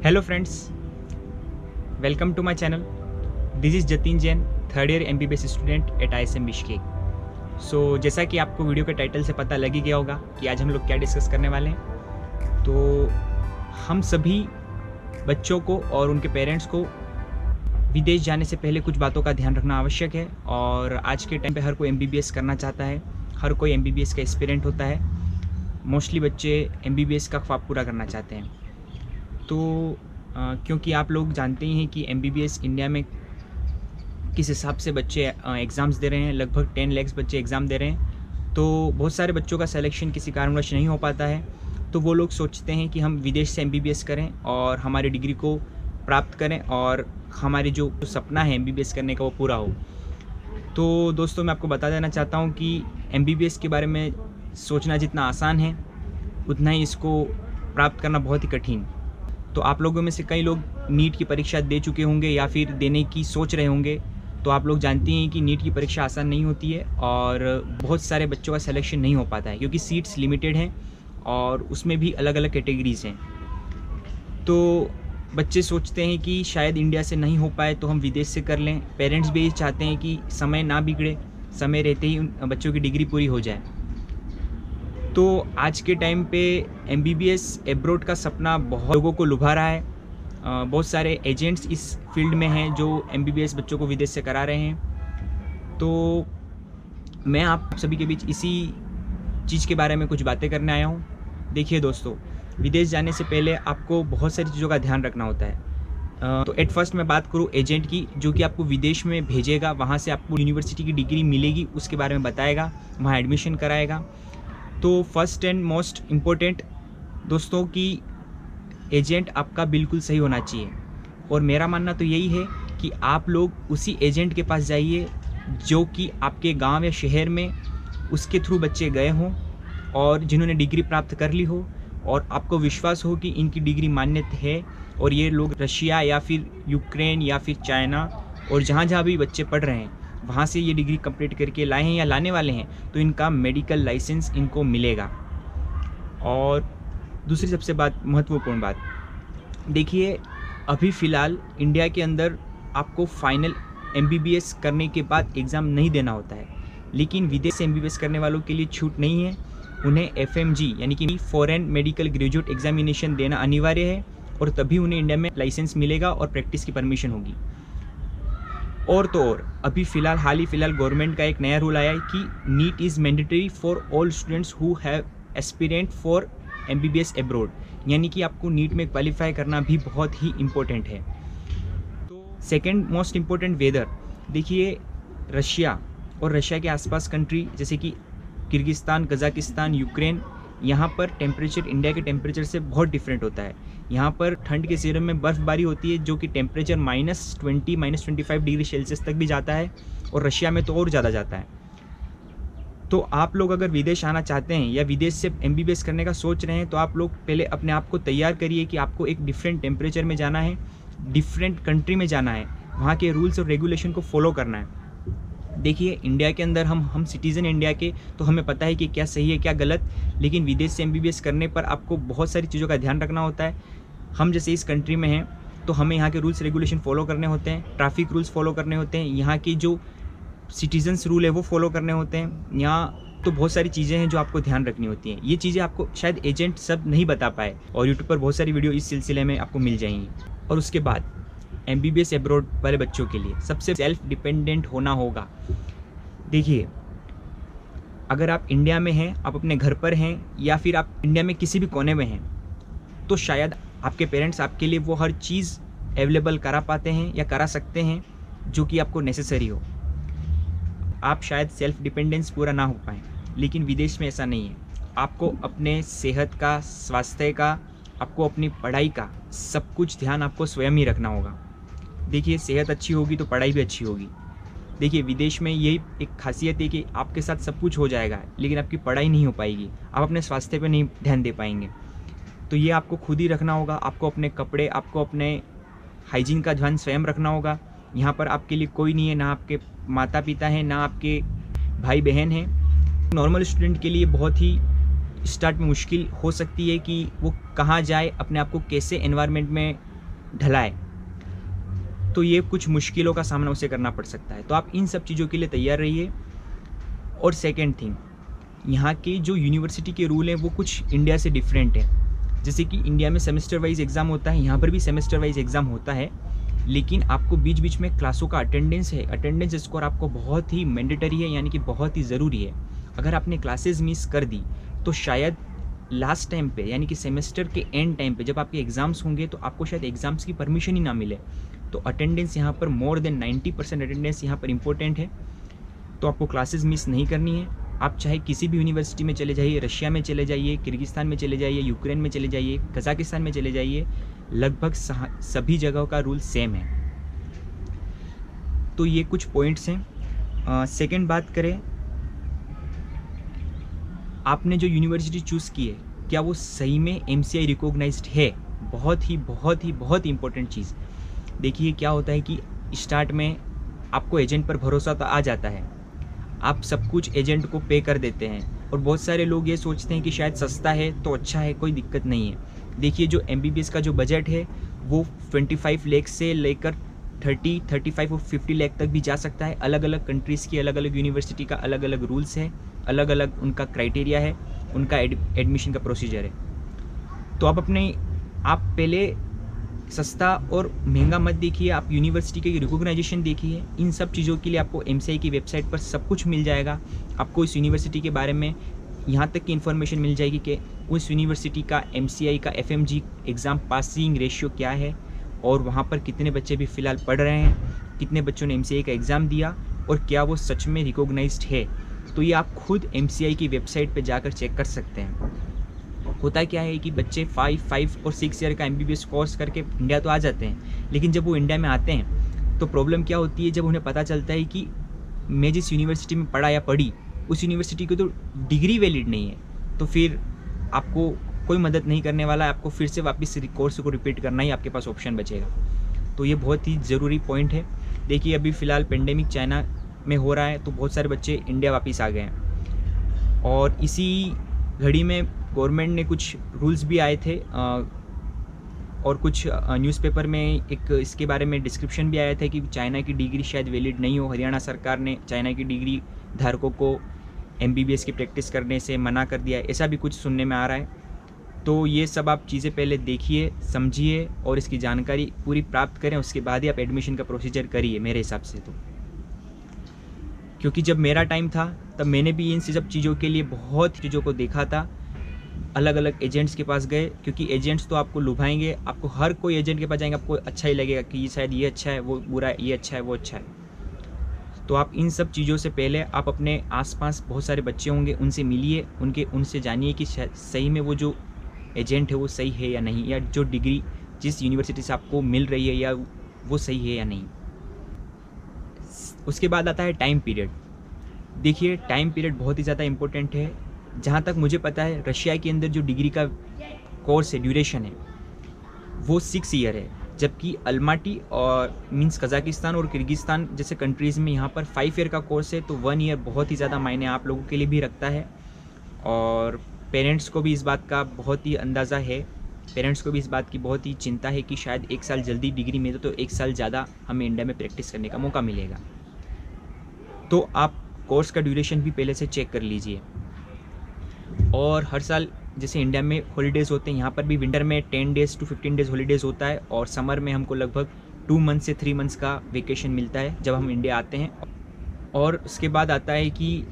Hello friends, welcome to my channel. This is Jatin Jain, third year MBBS student at ISM Bishkek. So जैसा कि आपको video के title से पता लग ही गया होगा कि आज हम लोग क्या डिस्कस करने वाले हैं। तो हम सभी बच्चों को और उनके पेरेंट्स को विदेश जाने से पहले कुछ बातों का ध्यान रखना आवश्यक है। और आज के टाइम पे हर कोई MBBS करना चाहता है, हर कोई MBBS का एस्पिरेंट होता है। मोस्टली बच्चे MBBS का ख्वाब पूरा करना चाहते हैं। तो क्योंकि आप लोग जानते ही हैं कि MBBS इंडिया में किस हिसाब से बच्चे एग्ज़ाम्स दे रहे हैं, लगभग 10 लाख बच्चे एग्ज़ाम दे रहे हैं। तो बहुत सारे बच्चों का सिलेक्शन किसी कारणवश नहीं हो पाता है। तो वो लोग सोचते हैं कि हम विदेश से MBBS करें और हमारी डिग्री को प्राप्त करें और हमारी जो सपना है MBBS करने का वो पूरा हो। तो दोस्तों, मैं आपको बता देना चाहता हूँ कि MBBS के बारे में सोचना जितना आसान है, उतना ही इसको प्राप्त करना बहुत ही कठिन। तो आप लोगों में से कई लोग नीट की परीक्षा दे चुके होंगे या फिर देने की सोच रहे होंगे। तो आप लोग जानते हैं कि नीट की परीक्षा आसान नहीं होती है और बहुत सारे बच्चों का सिलेक्शन नहीं हो पाता है क्योंकि सीट्स लिमिटेड हैं और उसमें भी अलग अलग कैटेगरीज़ हैं। तो बच्चे सोचते हैं कि शायद इंडिया से नहीं हो पाए तो हम विदेश से कर लें। पेरेंट्स भी चाहते हैं कि समय ना बिगड़े, समय रहते ही उन बच्चों की डिग्री पूरी हो जाए। तो आज के टाइम पे MBBS एब्रॉड का सपना बहुत लोगों को लुभा रहा है। बहुत सारे एजेंट्स इस फील्ड में हैं जो MBBS बच्चों को विदेश से करा रहे हैं। तो मैं आप सभी के बीच इसी चीज़ के बारे में कुछ बातें करने आया हूँ। देखिए दोस्तों, विदेश जाने से पहले आपको बहुत सारी चीज़ों का ध्यान रखना होता है। तो एट फर्स्ट मैं बात करूँ एजेंट की, जो कि आपको विदेश में भेजेगा, वहाँ से आपको यूनिवर्सिटी की डिग्री मिलेगी, उसके बारे में बताएगा, वहाँ एडमिशन कराएगा। तो फर्स्ट एंड मोस्ट इम्पोर्टेंट दोस्तों कि एजेंट आपका बिल्कुल सही होना चाहिए। और मेरा मानना तो यही है कि आप लोग उसी एजेंट के पास जाइए जो कि आपके गांव या शहर में उसके थ्रू बच्चे गए हों और जिन्होंने डिग्री प्राप्त कर ली हो और आपको विश्वास हो कि इनकी डिग्री मान्य है और ये लोग रशिया या फिर यूक्रेन या फिर चाइना और जहाँ जहाँ भी बच्चे पढ़ रहे हैं वहाँ से ये डिग्री कंप्लीट करके लाए हैं या लाने वाले हैं, तो इनका मेडिकल लाइसेंस इनको मिलेगा। और दूसरी सबसे महत्वपूर्ण बात, देखिए अभी फ़िलहाल इंडिया के अंदर आपको फाइनल MBBS करने के बाद एग्ज़ाम नहीं देना होता है, लेकिन विदेश से MBBS करने वालों के लिए छूट नहीं है। उन्हें FMG यानी कि फॉरेन मेडिकल ग्रेजुएट एग्जामिनेशन देना अनिवार्य है और तभी उन्हें इंडिया में लाइसेंस मिलेगा और प्रैक्टिस की परमिशन होगी। और तो और अभी फ़िलहाल हाल ही फ़िलहाल गवर्नमेंट का एक नया रूल आया है कि NEET is mandatory for all students who have aspirant for MBBS abroad, यानी कि आपको नीट में क्वालिफाई करना भी बहुत ही इम्पोर्टेंट है। तो सेकंड मोस्ट इम्पोर्टेंट वेदर, देखिए रशिया और रशिया के आसपास कंट्री जैसे कि किर्गिस्तान, कज़ाकिस्तान, यूक्रेन, यहाँ पर टेम्परेचर इंडिया के टेम्परेचर से बहुत डिफरेंट होता है। यहाँ पर ठंड के सीजन में बर्फ़बारी होती है जो कि टेम्परेचर -20 -25 डिग्री सेल्सियस तक भी जाता है और रशिया में तो और ज़्यादा जाता है। तो आप लोग अगर विदेश आना चाहते हैं या विदेश से MBBS करने का सोच रहे हैं तो आप लोग पहले अपने आप को तैयार करिए कि आपको एक डिफरेंट टेम्परेचर में जाना है, डिफरेंट कंट्री में जाना है, वहाँ के रूल्स और रेगुलेशन को फॉलो करना है। देखिए इंडिया के अंदर हम सिटीज़न इंडिया के, तो हमें पता है कि क्या सही है क्या गलत, लेकिन विदेश से MBBS करने पर आपको बहुत सारी चीज़ों का ध्यान रखना होता है। हम जैसे इस कंट्री में हैं तो हमें यहाँ के रूल्स रेगुलेशन फॉलो करने होते हैं, ट्रैफिक रूल्स फॉलो करने होते हैं, यहाँ की जो सिटीजन्स रूल है वो फॉलो करने होते हैं। यहाँ तो बहुत सारी चीज़ें हैं जो आपको ध्यान रखनी होती हैं। ये चीज़ें आपको शायद एजेंट सब नहीं बता पाए और यूट्यूब पर बहुत सारी वीडियो इस सिलसिले में आपको मिल जाएंगी। और उसके बाद MBBS एब्रॉड वाले बच्चों के लिए सबसे सेल्फ डिपेंडेंट होना होगा। देखिए अगर आप इंडिया में हैं, आप अपने घर पर हैं या फिर आप इंडिया में किसी भी कोने में हैं, तो शायद आपके पेरेंट्स आपके लिए वो हर चीज़ अवेलेबल करा पाते हैं या करा सकते हैं जो कि आपको नेसेसरी हो। आप शायद सेल्फ डिपेंडेंस पूरा ना हो पाएँ, लेकिन विदेश में ऐसा नहीं है। आपको अपने सेहत का, स्वास्थ्य का, आपको अपनी पढ़ाई का सब कुछ ध्यान आपको स्वयं ही रखना होगा। देखिए सेहत अच्छी होगी तो पढ़ाई भी अच्छी होगी। देखिए विदेश में यही एक खासियत है कि आपके साथ सब कुछ हो जाएगा लेकिन आपकी पढ़ाई नहीं हो पाएगी, आप अपने स्वास्थ्य पे नहीं ध्यान दे पाएंगे। तो ये आपको खुद ही रखना होगा। आपको अपने कपड़े, आपको अपने हाइजीन का ध्यान स्वयं रखना होगा। यहाँ पर आपके लिए कोई नहीं है, ना आपके माता पिता हैं, ना आपके भाई बहन हैं। नॉर्मल स्टूडेंट के लिए बहुत ही स्टार्ट में मुश्किल हो सकती है कि वो कहाँ जाए, अपने आप को कैसे एनवायरनमेंट में ढला है, तो ये कुछ मुश्किलों का सामना उसे करना पड़ सकता है। तो आप इन सब चीज़ों के लिए तैयार रहिए। और सेकेंड थिंग, यहाँ के जो यूनिवर्सिटी के रूल हैं वो कुछ इंडिया से डिफरेंट है। जैसे कि इंडिया में सेमेस्टर वाइज एग्ज़ाम होता है, यहाँ पर भी सेमेस्टर वाइज एग्ज़ाम होता है, लेकिन आपको बीच बीच में क्लासों का अटेंडेंस है, अटेंडेंस स्कोर आपको बहुत ही मैंडेटरी है, यानी कि बहुत ही ज़रूरी है। अगर आपने क्लासेस मिस कर दी तो शायद लास्ट टाइम पे, यानी कि सेमेस्टर के एंड टाइम पे जब आपके एग्ज़ाम्स होंगे तो आपको शायद एग्ज़ाम्स की परमिशन ही ना मिले। तो अटेंडेंस यहाँ पर मोर देन 90% अटेंडेंस यहाँ पर इम्पोर्टेंट है। तो आपको क्लासेस मिस नहीं करनी है। आप चाहे किसी भी यूनिवर्सिटी में चले जाइए, रशिया में चले जाइए, किर्गिस्तान में चले जाइए, यूक्रेन में चले जाइए, कजाकिस्तान में चले जाइए, लगभग सभी जगहों का रूल सेम है। तो ये कुछ पॉइंट्स हैं। सेकंड बात करें, आपने जो यूनिवर्सिटी चूज़ की है क्या वो सही में MCI रिकॉग्नाइज्ड है? बहुत ही इम्पोर्टेंट चीज़। देखिए क्या होता है कि स्टार्ट में आपको एजेंट पर भरोसा तो आ जाता है, आप सब कुछ एजेंट को पे कर देते हैं, और बहुत सारे लोग ये सोचते हैं कि शायद सस्ता है तो अच्छा है, कोई दिक्कत नहीं है। देखिए जो MBBS का जो बजट है वो 25 लाख से लेकर 30, 35 और 50 लाख तक भी जा सकता है। अलग अलग कंट्रीज़ की अलग अलग यूनिवर्सिटी का अलग अलग रूल्स है, अलग अलग उनका क्राइटेरिया है, उनका एडमिशन का प्रोसीजर है। तो आप पहले सस्ता और महंगा मत देखिए, आप यूनिवर्सिटी की रिकॉग्नाइजेशन देखिए। इन सब चीज़ों के लिए आपको MCI की वेबसाइट पर सब कुछ मिल जाएगा। आपको इस यूनिवर्सिटी के बारे में यहाँ तक की इन्फॉर्मेशन मिल जाएगी कि उस यूनिवर्सिटी का MCI का FMG एग्ज़ाम पासिंग रेशियो क्या है, और वहाँ पर कितने बच्चे भी फ़िलहाल पढ़ रहे हैं, कितने बच्चों ने MCI का एग्ज़ाम दिया, और क्या वो सच में रिकॉग्नाइज्ड है। तो ये आप खुद MCI की वेबसाइट पर जाकर चेक कर सकते हैं। होता क्या है कि बच्चे 5 और 6 ईयर का MBBS कोर्स करके इंडिया तो आ जाते हैं, लेकिन जब वो इंडिया में आते हैं तो प्रॉब्लम क्या होती है, जब उन्हें पता चलता है कि मैं जिस यूनिवर्सिटी में पढ़ा या पढ़ी उस यूनिवर्सिटी की तो डिग्री वैलिड नहीं है, तो फिर आपको कोई मदद नहीं करने वाला है, आपको फिर से वापस कोर्स को रिपीट करना ही आपके पास ऑप्शन बचेगा। तो ये बहुत ही ज़रूरी पॉइंट है। देखिए अभी फ़िलहाल पेंडेमिक चाइना में हो रहा है, तो बहुत सारे बच्चे इंडिया वापस आ गए हैं, और इसी घड़ी में गवर्नमेंट ने कुछ रूल्स भी आए थे, और कुछ न्यूज़पेपर में एक इसके बारे में डिस्क्रिप्शन भी आया था कि चाइना की डिग्री शायद वैलिड नहीं हो। हरियाणा सरकार ने चाइना की डिग्री धारकों को MBBS की प्रैक्टिस करने से मना कर दिया है, ऐसा भी कुछ सुनने में आ रहा है। तो ये सब आप चीज़ें पहले देखिए, समझिए और इसकी जानकारी पूरी प्राप्त करें, उसके बाद ही आप एडमिशन का प्रोसीजर करिए मेरे हिसाब से तो। क्योंकि जब मेरा टाइम था तब मैंने भी इन सब चीज़ों के लिए बहुत चीज़ों को देखा था, अलग अलग एजेंट्स के पास गए, क्योंकि एजेंट्स तो आपको लुभाएंगे, आपको हर कोई एजेंट के पास जाएंगे, आपको अच्छा ही लगेगा कि शायद ये अच्छा है, वो बुरा है, ये अच्छा है, वो अच्छा है। तो आप इन सब चीज़ों से पहले आप अपने आसपास बहुत सारे बच्चे होंगे, उनसे मिलिए, उनसे जानिए कि सही में वो जो एजेंट है वो सही है या नहीं, या जो डिग्री जिस यूनिवर्सिटी से आपको मिल रही है या वो सही है या नहीं। उसके बाद आता है टाइम पीरियड। देखिए टाइम पीरियड बहुत ही ज़्यादा इम्पोर्टेंट है। जहाँ तक मुझे पता है रशिया के अंदर जो डिग्री का कोर्स है, ड्यूरेशन है, वो 6 ईयर है, जबकि अल्माटी और मीन्स कजाकिस्तान और किर्गिस्तान जैसे कंट्रीज़ में यहाँ पर 5 ईयर का कोर्स है। तो 1 ईयर बहुत ही ज़्यादा मायने आप लोगों के लिए भी रखता है, और पेरेंट्स को भी इस बात का बहुत ही अंदाज़ा है, पेरेंट्स को भी इस बात की बहुत ही चिंता है कि शायद 1 साल जल्दी डिग्री मिले तो 1 साल ज़्यादा हमें इंडिया में प्रैक्टिस करने का मौका मिलेगा। तो आप कोर्स का ड्यूरेशन भी पहले से चेक कर लीजिए। और हर साल जैसे इंडिया में हॉलीडेज़ होते हैं, यहाँ पर भी विंटर में 10 डेज़ to 15 डेज़ हॉलीडेज़ होता है, और समर में हमको लगभग 2 मंथ से 3 मंथ्स का वेकेशन मिलता है जब हम इंडिया आते हैं। और उसके बाद आता है कि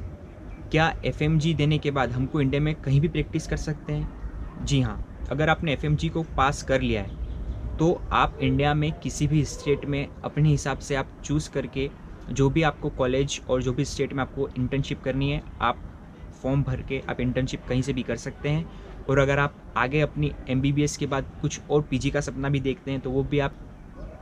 क्या FMG देने के बाद हमको इंडिया में कहीं भी प्रैक्टिस कर सकते हैं? जी हाँ, अगर आपने FMG को पास कर लिया है तो आप इंडिया में किसी भी स्टेट में अपने हिसाब से आप चूज़ करके जो भी आपको कॉलेज और जो भी स्टेट में आपको इंटर्नशिप करनी है, आप फॉर्म भर के आप इंटर्नशिप कहीं से भी कर सकते हैं। और अगर आप आगे अपनी MBBS के बाद कुछ और PG का सपना भी देखते हैं तो वो भी आप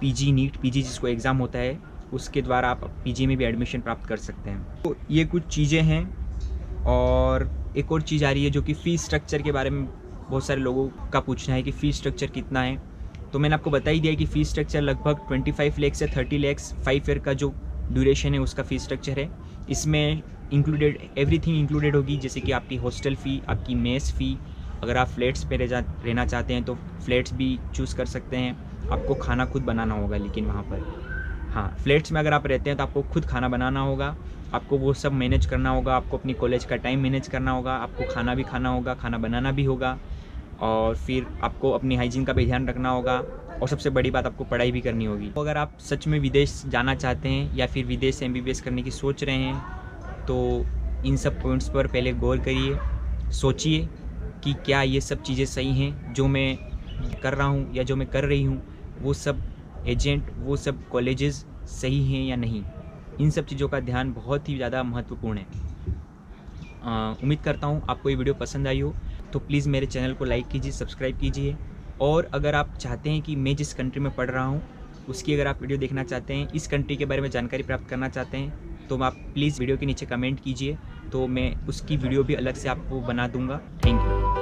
PG नीट PG जिसको एग्ज़ाम होता है उसके द्वारा आप PG में भी एडमिशन प्राप्त कर सकते हैं। तो ये कुछ चीज़ें हैं। और एक और चीज़ आ रही है जो कि फ़ीस स्ट्रक्चर के बारे में बहुत सारे लोगों का पूछना है कि फ़ीस स्ट्रक्चर कितना है। तो मैंने आपको बता ही दिया कि फ़ीस स्ट्रक्चर लगभग 25 लाख से 30 लाख 5 ईयर का जो ड्यूरेशन है उसका फ़ीस स्ट्रक्चर है। इसमें इंक्लूडेड एवरीथिंग इंक्लूडेड होगी, जैसे कि आपकी हॉस्टल फ़ी, आपकी मेस फ़ी, अगर आप फ्लैट्स पे रहना चाहते हैं तो फ्लैट्स भी चूज़ कर सकते हैं, आपको खाना खुद बनाना होगा, लेकिन वहाँ पर हाँ, फ्लैट्स में अगर आप रहते हैं तो आपको खुद खाना बनाना होगा, आपको वो सब मैनेज करना होगा, आपको अपनी कॉलेज का टाइम मैनेज करना होगा, आपको खाना भी खाना होगा, खाना बनाना भी होगा, और फिर आपको अपनी हाइजीन का भी ध्यान रखना होगा, और सबसे बड़ी बात आपको पढ़ाई भी करनी होगी। तो अगर आप सच में विदेश जाना चाहते हैं या फिर विदेश से MBBS करने की सोच रहे हैं तो इन सब पॉइंट्स पर पहले गौर करिए, सोचिए कि क्या ये सब चीज़ें सही हैं जो मैं कर रहा हूँ या जो मैं कर रही हूँ, वो सब एजेंट, वो सब कॉलेजेस सही हैं या नहीं। इन सब चीज़ों का ध्यान बहुत ही ज़्यादा महत्वपूर्ण है। उम्मीद करता हूँ आपको ये वीडियो पसंद आई हो, तो प्लीज़ मेरे चैनल को लाइक कीजिए, सब्सक्राइब कीजिए, और अगर आप चाहते हैं कि मैं जिस कंट्री में पढ़ रहा हूँ उसकी अगर आप वीडियो देखना चाहते हैं, इस कंट्री के बारे में जानकारी प्राप्त करना चाहते हैं, तो आप प्लीज़ वीडियो के नीचे कमेंट कीजिए, तो मैं उसकी वीडियो भी अलग से आपको बना दूँगा। Thank you.